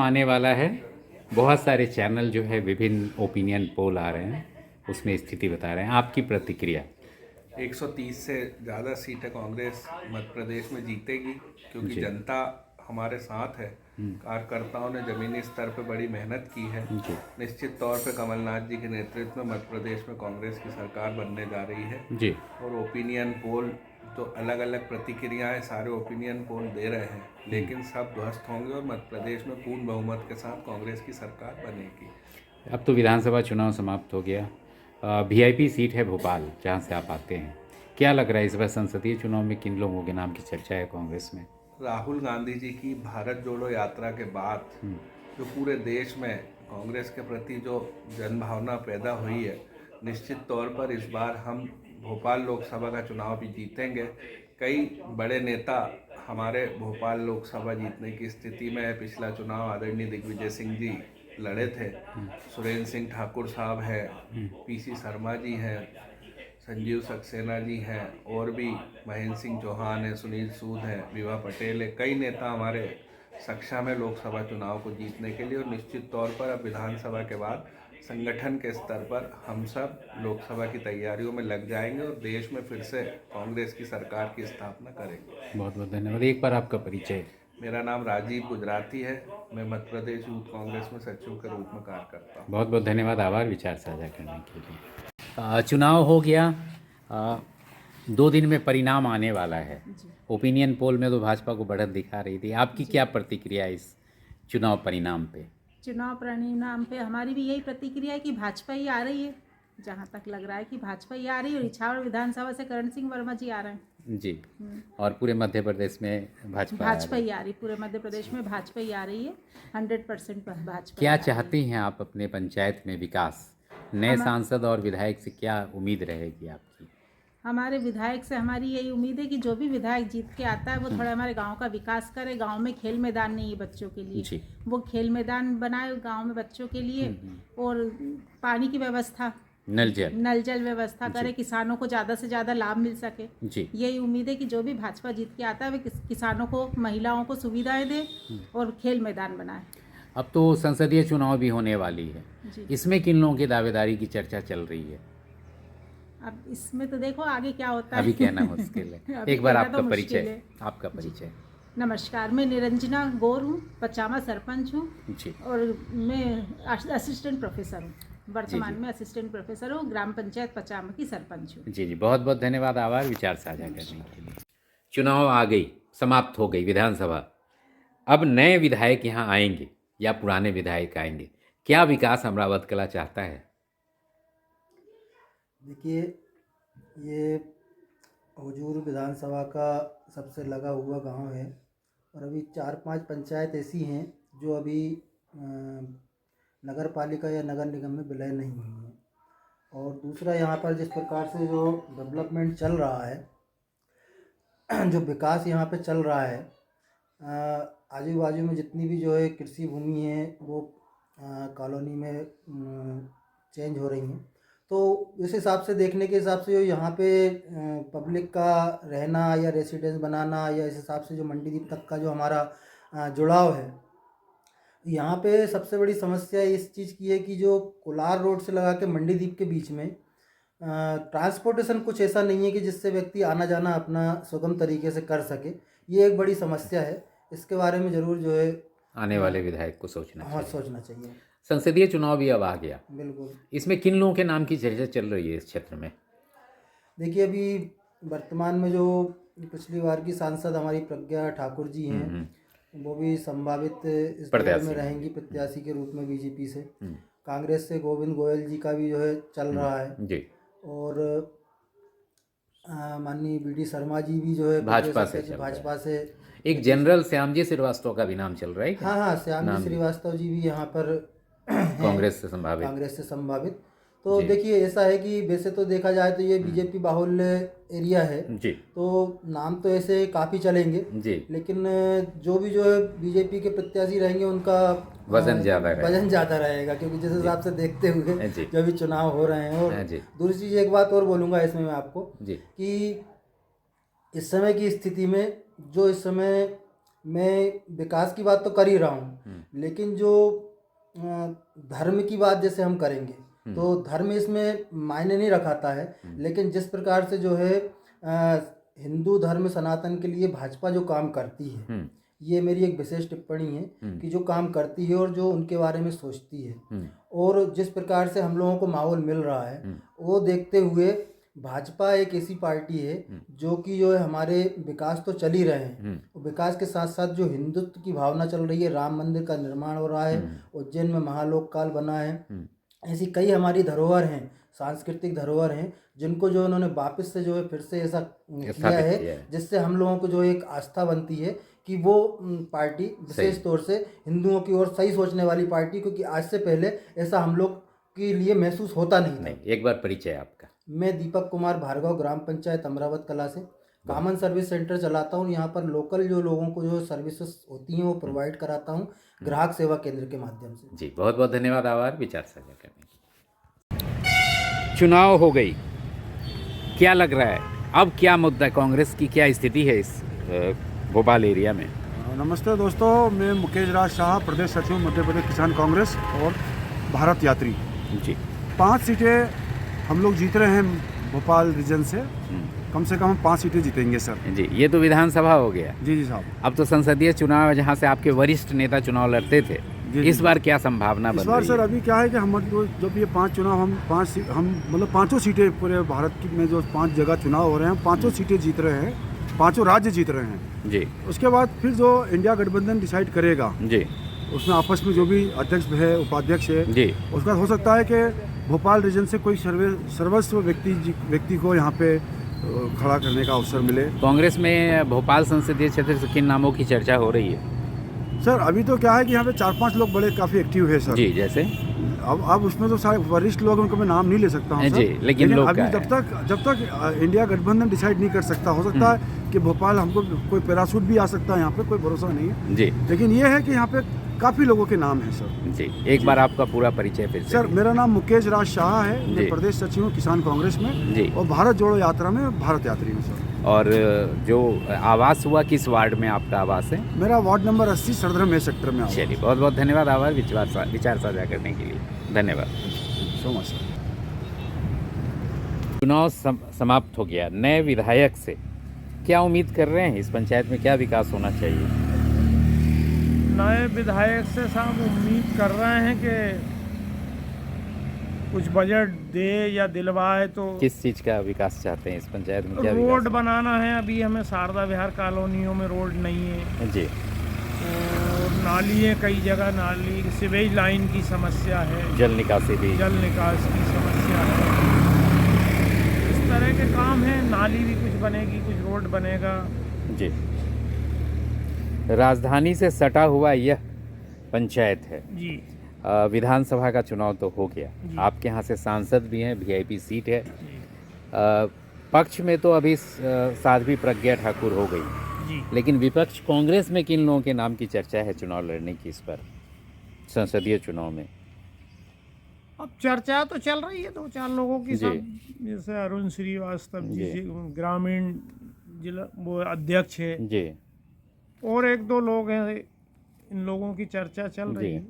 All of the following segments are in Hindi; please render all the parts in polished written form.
परिणाम आने वाला है। बहुत सारे चैनल जो है विभिन्न ओपिनियन पोल आ रहे हैं, उसमें स्थिति बता रहे हैं। आपकी प्रतिक्रिया? 130 से ज़्यादा सीटें कांग्रेस मध्य प्रदेश में जीतेगी, क्योंकि जी जनता हमारे साथ है। कार्यकर्ताओं ने ज़मीनी स्तर पर बड़ी मेहनत की है। जी निश्चित तौर पर कमलनाथ जी के नेतृत्व में मध्य प्रदेश में कांग्रेस की सरकार बनने जा रही है। जी और ओपिनियन पोल तो अलग अलग प्रतिक्रियाएं सारे ओपिनियन पोल दे रहे हैं, लेकिन सब ध्वस्त होंगे और मध्य प्रदेश में पूर्ण बहुमत के साथ कांग्रेस की सरकार बनेगी। अब तो विधानसभा चुनाव समाप्त हो गया। वीआईपी सीट है भोपाल, जहाँ से आप आते हैं। क्या लग रहा है इस बार संसदीय चुनाव में किन लोगों के नाम की चर्चा है कांग्रेस में? राहुल गांधी जी की भारत जोड़ो यात्रा के बाद जो पूरे देश में कांग्रेस के प्रति जो जनभावना पैदा हुई है, निश्चित तौर पर इस बार हम भोपाल लोकसभा का चुनाव भी जीतेंगे। कई बड़े नेता हमारे भोपाल लोकसभा जीतने की स्थिति में है। पिछला चुनाव आदरणीय दिग्विजय सिंह जी लड़े थे, सुरेंद्र सिंह ठाकुर साहब है, पीसी शर्मा जी हैं, संजीव सक्सेना जी हैं, और भी महेंद्र सिंह चौहान है, सुनील सूद है, विभा पटेल है। कई नेता हमारे सक्षम है लोकसभा चुनाव को जीतने के लिए। और निश्चित तौर पर अब विधानसभा के बाद संगठन के स्तर पर हम सब लोकसभा की तैयारियों में लग जाएंगे और देश में फिर से कांग्रेस की सरकार की स्थापना करेंगे। बहुत बहुत धन्यवाद। एक बार आपका परिचय? मेरा नाम राजीव गुजराती है। मैं मध्य प्रदेश यूथ कांग्रेस में सचिव के रूप में कार्य करता हूँ। बहुत बहुत धन्यवाद, आभार विचार साझा करने के लिए। चुनाव हो गया। 2 दिन में परिणाम आने वाला है। ओपिनियन पोल में तो भाजपा को बढ़त दिखा रही थी। आपकी क्या प्रतिक्रिया इस चुनाव परिणाम पे? चुनाव परिणाम पे हमारी भी यही प्रतिक्रिया है कि भाजपा ही आ रही है। जहाँ तक लग रहा है कि भाजपा ही आ रही है, और इछावर विधानसभा से करण सिंह वर्मा जी आ रहे हैं। जी। और पूरे मध्य प्रदेश में भाजपा ही आ रही, पूरे मध्य प्रदेश में भाजपा ही आ रही है। 100% भाजपा। क्या चाहती हैं आप अपने पंचायत में विकास? नए सांसद और विधायक से क्या उम्मीद रहेगी आपकी? हमारे विधायक से हमारी यही उम्मीद है कि जो भी विधायक जीत के आता है वो थोड़ा हमारे गांव का विकास करे। गांव में खेल मैदान नहीं है बच्चों के लिए, जी। वो खेल मैदान बनाए गांव में बच्चों के लिए। और पानी की व्यवस्था, नल जल व्यवस्था करे, किसानों को ज़्यादा से ज़्यादा लाभ मिल सके। जी। यही उम्मीद है कि जो भी भाजपा जीत के आता है वे किसानों को, महिलाओं को सुविधाएं दे और खेल मैदान बनाए। अब तो संसदीय चुनाव भी होने वाली है, इसमें किन लोगों की दावेदारी की चर्चा चल रही है? अब इसमें तो देखो आगे क्या होता है, अभी कहना मुश्किल है। एक बार आपका परिचय? आपका परिचय? नमस्कार, मैं निरंजना गौर हूँ, पचामा सरपंच हूँ जी। और मैं असिस्टेंट प्रोफेसर हूँ। वर्तमान में असिस्टेंट प्रोफेसर हूँ, ग्राम पंचायत पचामा की सरपंच हूँ। जी जी, बहुत बहुत धन्यवाद, आभार विचार साझा करने के लिए। चुनाव आ गई, समाप्त हो गई विधानसभा। अब नए विधायक यहाँ आएंगे या पुराने विधायक आएंगे? क्या विकास अमरावत कला चाहता है? देखिए, ये हुजूर विधानसभा का सबसे लगा हुआ गांव है, और अभी 4-5 पंचायत ऐसी हैं जो अभी नगर पालिका या नगर निगम में विलय नहीं हुई हैं। और दूसरा, यहाँ पर जिस प्रकार से जो डेवलपमेंट चल रहा है, जो विकास यहाँ पे चल रहा है, आजू बाजू में जितनी भी जो है कृषि भूमि है वो कॉलोनी में चेंज हो रही हैं। तो इस हिसाब से देखने के हिसाब से जो यहाँ पे पब्लिक का रहना या रेसिडेंस बनाना, या इस हिसाब से जो मंडीदीप तक का जो हमारा जुड़ाव है, यहाँ पे सबसे बड़ी समस्या इस चीज़ की है कि जो कोलार रोड से लगा के मंडीदीप के बीच में ट्रांसपोर्टेशन कुछ ऐसा नहीं है कि जिससे व्यक्ति आना जाना अपना सुगम तरीके से कर सके। ये एक बड़ी समस्या है, इसके बारे में ज़रूर जो है आने वाले विधायक को सोचना चाहिए। सोचना चाहिए। संसदीय चुनाव भी अब आ गया, बिल्कुल। इसमें किन लोगों के नाम की चर्चा चल रही है इस क्षेत्र में? देखिए, अभी वर्तमान में जो पिछली बार की सांसद हमारी प्रज्ञा ठाकुर जी हैं, वो भी संभावित इस दौर में रहेंगी प्रत्याशी के रूप में बीजेपी से। कांग्रेस से गोविंद गोयल जी का भी जो है चल रहा है जी। और माननीय बीडी शर्मा जी भी जो है भाजपा से एक जनरल श्यामजी श्रीवास्तव का भी नाम चल रहा है। हाँ, श्यामजी श्रीवास्तव जी भी यहाँ पर कांग्रेस से संभावित। तो देखिए, ऐसा है कि वैसे तो देखा जाए तो ये बीजेपी बाहुल्य एरिया है जी, तो नाम तो ऐसे काफ़ी चलेंगे जी, लेकिन जो है बीजेपी के प्रत्याशी रहेंगे उनका वजन ज़्यादा रहेगा, क्योंकि जिस हिसाब से देखते हुए जो भी चुनाव हो रहे हैं। और दूसरी चीज़, एक बात और बोलूँगा इसमें मैं आपको कि इस समय की स्थिति में, जो इस समय मैं विकास की बात तो कर ही रहा हूँ, लेकिन जो धर्म की बात जैसे हम करेंगे तो धर्म इसमें मायने नहीं रखाता है, लेकिन जिस प्रकार से जो है हिंदू धर्म सनातन के लिए भाजपा जो काम करती है, ये मेरी एक विशेष टिप्पणी है कि जो काम करती है और जो उनके बारे में सोचती है और जिस प्रकार से हम लोगों को माहौल मिल रहा है वो देखते हुए भाजपा एक ऐसी पार्टी है जो कि जो है हमारे विकास तो चल ही रहे हैं, विकास के साथ साथ जो हिंदुत्व की भावना चल रही है, राम मंदिर का निर्माण हो रहा है, उज्जैन में महालोक काल बना है, ऐसी कई हमारी धरोहर हैं, सांस्कृतिक धरोहर हैं जिनको जो उन्होंने वापस से जो है फिर से ऐसा किया है जिससे हम लोगों को जो एक आस्था बनती है कि वो पार्टी विशेष तौर से हिंदुओं की ओर सही सोचने वाली पार्टी, क्योंकि आज से पहले ऐसा हम लोग के लिए महसूस होता नहीं। एक बार परिचय आपका। मैं दीपक कुमार भार्गव, ग्राम पंचायत अमरावत कला से कॉमन सर्विस सेंटर चलाता हूँ। यहाँ पर लोकल जो लोगों को जो सर्विसेज होती हैं वो प्रोवाइड कराता हूँ ग्राहक सेवा केंद्र के माध्यम से। जी, बहुत बहुत धन्यवाद आभार विचार साझा करने के। चुनाव हो गई, क्या लग रहा है अब क्या मुद्दा, कांग्रेस की क्या स्थिति है इस भोपाल एरिया में? नमस्ते दोस्तों, मैं मुकेश राज शाह, प्रदेश सचिव मध्य प्रदेश किसान कांग्रेस और भारत यात्री। जी, 5 सीटें हम लोग जीत रहे हैं भोपाल रीजन से, कम से कम 5 सीटें जीतेंगे सर। जी, ये तो विधानसभा हो गया। जी साहब। अब तो संसदीय चुनाव है जहाँ से आपके वरिष्ठ नेता चुनाव लड़ते थे। इस बार क्या संभावना बन रही है? इस बार सर अभी क्या है कि हम जब ये 5 चुनाव हम मतलब 5 सीटें पूरे भारत की में जो 5 जगह चुनाव हो रहे हैं, 5 सीटें जीत रहे हैं, 5 राज्य जीत रहे हैं जी। उसके बाद फिर जो इंडिया गठबंधन डिसाइड करेगा जी, उसमें आपस में जो भी अध्यक्ष है, उपाध्यक्ष है जी, उसका हो सकता है कि भोपाल रीजन से कोई सर्वस्व व्यक्ति को यहाँ पे खड़ा करने का अवसर मिले। कांग्रेस में भोपाल संसदीय क्षेत्र से किन नामों की चर्चा हो रही है? सर अभी तो क्या है कि यहाँ पे 4-5 लोग बड़े काफ़ी एक्टिव है सर। जी, जैसे अब उसमें तो सारे वरिष्ठ लोग उनको मैं नाम नहीं ले सकता हूँ जी, लेकिन लोग अभी जब तक इंडिया गठबंधन डिसाइड नहीं कर सकता, हो सकता है कि भोपाल हमको कोई पैराशूट भी आ सकता है, यहाँ पे कोई भरोसा नहीं है जी, लेकिन ये है कि यहाँ पे काफ़ी लोगों के नाम है सर। जी, एक बार आपका पूरा परिचय फिर से। सर मेरा नाम मुकेश राज शाह है, मैं प्रदेश सचिव हूँ किसान कांग्रेस में जी, और भारत जोड़ो यात्रा में भारत यात्री हूँ सर। और जो आवास हुआ किस वार्ड में आपका आवास है? मेरा वार्ड नंबर 80 सरधरम ए सेक्टर में। चलिए, बहुत बहुत धन्यवाद आभार विचार साझा करने के लिए, धन्यवाद सो मच सर। चुनाव समाप्त हो गया, नए विधायक से क्या उम्मीद कर रहे हैं? इस पंचायत में क्या विकास होना चाहिए? नए विधायक से साहब उम्मीद कर रहे हैं कि कुछ बजट दे या दिलवाए। तो किस चीज़ का विकास चाहते हैं इस पंचायत में? क्या रोड बनाना है, अभी हमें शारदा विहार कॉलोनियों में रोड नहीं है जी, और नाली है, कई जगह नाली, सीवेज लाइन की समस्या है, जल निकासी भी, जल निकास की समस्या है, इस तरह के काम है। नाली भी कुछ बनेगी, कुछ रोड बनेगा जी। राजधानी से सटा हुआ यह पंचायत है जी। विधानसभा का चुनाव तो हो गया, आपके यहाँ से सांसद भी हैं, वीआईपी सीट है। पक्ष में तो अभी साध्वी प्रज्ञा ठाकुर हो गई जी, लेकिन विपक्ष कांग्रेस में किन लोगों के नाम की चर्चा है चुनाव लड़ने की इस पर संसदीय चुनाव में? अब चर्चा तो चल रही है 2-4 लोगों की सब, जैसे अरुण श्रीवास्तव जी ग्रामीण जिला वो अध्यक्ष है जी, और 1-2 लोग हैं, इन लोगों की चर्चा चल रही है।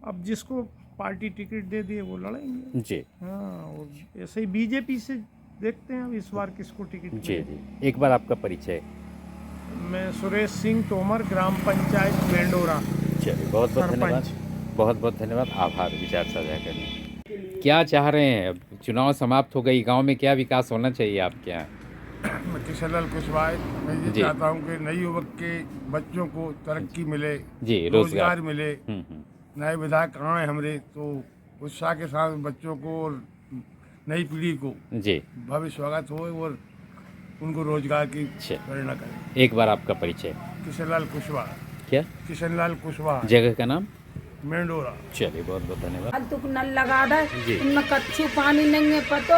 अब जिसको पार्टी टिकट दे दिए वो लड़ेंगे जी। हाँ, और ऐसे ही बीजेपी से देखते हैं अब इस बार किसको टिकट जी जी। एक बार आपका परिचय। मैं सुरेश सिंह तोमर, ग्राम पंचायत मेंडोरा। चलिए, बहुत बहुत धन्यवाद, बहुत बहुत धन्यवाद, आभार विचार साझा करने। क्या चाह रहे हैं? चुनाव समाप्त हो गई, गांव में क्या विकास होना चाहिए आपके यहाँ? मैं किशनलाल कुशवाहा, मैं ये चाहता हूँ कि नई युवक के बच्चों को तरक्की मिले जी, रोजगार मिले। नए विधायक आए हमारे तो उत्साह के साथ बच्चों को और नई पीढ़ी को जी भव्य स्वागत हो और उनको रोजगार की प्रेरणा करें। एक बार आपका परिचय। किशनलाल कुशवाहा। क्या? किशनलाल कुशवाहा। जगह का नाम? मेंडोरा। चलिए, बहुत बहुत धन्यवाद। फालतू नल लगा दे, इनमें कच्चू पानी नहीं है पतो।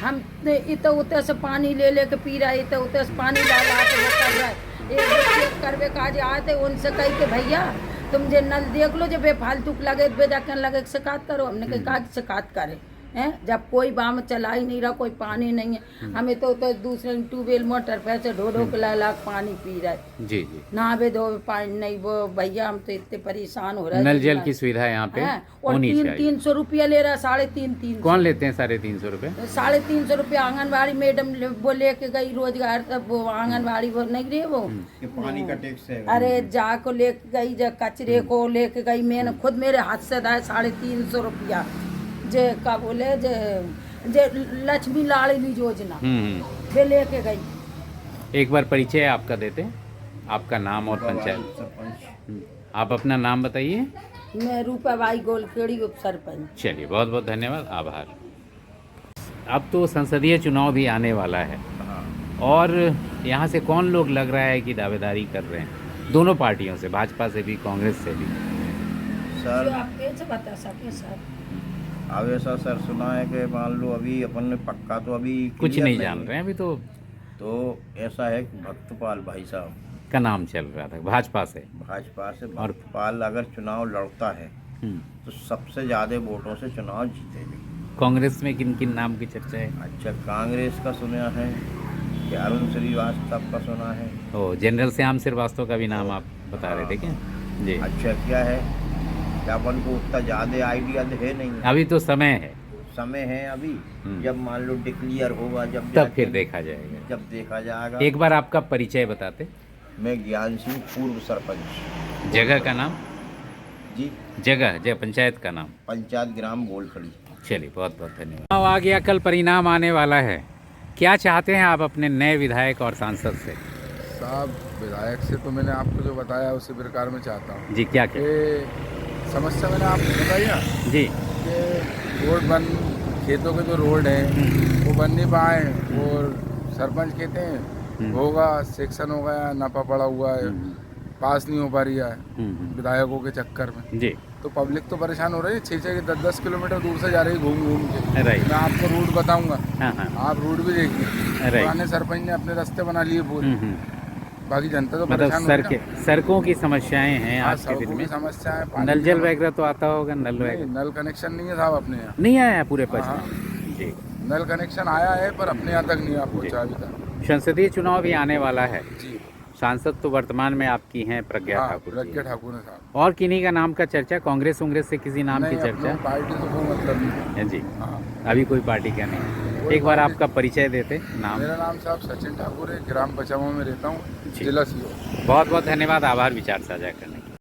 हम इतने उतने से पानी ले लेके पी रहे, इतने उतने से पानी ला के वो कर रहा है। एक चेक करवे काज आए थे, उनसे कही के भैया तुम जे नल देख लो, जब बेफालतू लगे बेजाकन लगे शिकायत करो। हमने कहा कि शिकायत करे, हैं, जब कोई बाम चला ही नहीं रहा, कोई पानी नहीं है, हमें तो दूसरे ट्यूबवेल मोटर पे से ढो ढो लाख पानी पी रहा है। जी जी। नहावे धो पानी नहीं, वो भैया हम तो इतने परेशान हो रहे हैं। नल जल की सुविधा यहाँ पे और होनी चाहिए। 300 रुपया ले रहा है, 350। कौन लेते हैं 350 रुपये? 350 रुपया आंगनबाड़ी मैडम वो लेके गई रोजगार, तब वो आंगनबाड़ी वो नहीं रही वो पानी का टैक्स है। अरे जा को लेके गई, जा कचरे को लेके गई, मैंने खुद मेरे हाथ से दाए 350 रुपया। जे का बोले जे लक्ष्मी लाडली योजना वे लेके गई। एक बार परिचय आपका देते हैं, आपका नाम और पंचायत। आप अपना नाम बताइए। मैं रूपाबाई गोलखेड़ी उप सरपंच। चलिए, बहुत बहुत धन्यवाद, आभार। अब तो संसदीय चुनाव भी आने वाला है और यहाँ से कौन लोग लग रहा है कि दावेदारी कर रहे हैं, दोनों पार्टियों से, भाजपा से भी कांग्रेस से भी? सर आप कैसे बता सके सर? अब ऐसा सर सुना है कि मान लो अभी अपन ने पक्का तो अभी कुछ क्लियर नहीं जान रहे हैं अभी तो ऐसा है कि भक्तपाल भाई साहब का नाम चल रहा था भाजपा से। भाजपा से भक्तपाल अगर चुनाव लड़ता है तो सबसे ज़्यादा वोटों से चुनाव जीतेगी। कांग्रेस में किन किन नाम की चर्चा है? अच्छा, कांग्रेस का सुना है कि अरुण श्रीवास्तव का सुना है। ओ, जनरल श्याम श्रीवास्तव का भी नाम आप बता रहे थे क्या? जी। अच्छा, क्या है कि अपन को उतना ज़्यादा आइडिया है नहीं, अभी तो समय है, समय है अभी। जब मान लो डिक्लियर होगा जब तब फिर देखा जाएगा। जब देखा जाएगा। एक बार आपका परिचय बताते। मैं ज्ञान सिंह, पूर्व सरपंच। जगह का नाम? जी, जगह पंचायत का नाम? पंचायत ग्राम गोलखड़ी। चलिए, बहुत बहुत धन्यवाद। आ गया, कल परिणाम आने वाला है, क्या चाहते हैं आप अपने नए विधायक और सांसद से? साहब, विधायक से तो मैंने आपको जो बताया उसी प्रकार में चाहता हूँ जी। क्या क्या समस्या मैंने आपको बताई ना जी? कि रोड बन, खेतों के जो रोड हैं वो बन नहीं पाए और सरपंच कहते हैं होगा, सेक्शन हो गया, नापा पड़ा हुआ है, पास नहीं हो पा रही है विधायकों के चक्कर में जी। तो पब्लिक तो परेशान हो रही है। 6-10 किलोमीटर दूर से जा रही है घूम के। राइट। मैं आपको रूट बताऊंगा, हाँ हाँ। आप रूट भी देखिए। पुराने सरपंच ने अपने रास्ते बना लिए पूरे, बाकी जनता तो परेशान हो रही है। सड़कों की समस्याएं हैं आज के दिन में, समस्याएं। नल जल वगैरह तो आता होगा? नल कनेक्शन नहीं है साहब अपने यहाँ, नहीं आया पूरे पश्चिम हाँ। जी। नल कनेक्शन आया है पर अपने यहाँ तक नहीं पहुँचा अभी तक। संसदीय चुनाव भी आने वाला है जी। सांसद तो वर्तमान में आपकी हैं प्रज्ञा ठाकुर जी। प्रज्ञा ठाकुर है साहब। और किन्हीं का नाम का चर्चा? कांग्रेस से किसी नाम की चर्चा? पार्टी तो कोई मतलब नहीं है जी। हाँ। अभी कोई पार्टी का नहीं। एक बार आपका परिचय देते। नाम? मेरा नाम साहब सचिन ठाकुर है, ग्राम पचामा में रहता हूँ, जिला सीओ। बहुत बहुत धन्यवाद, आभार विचार साझा करने।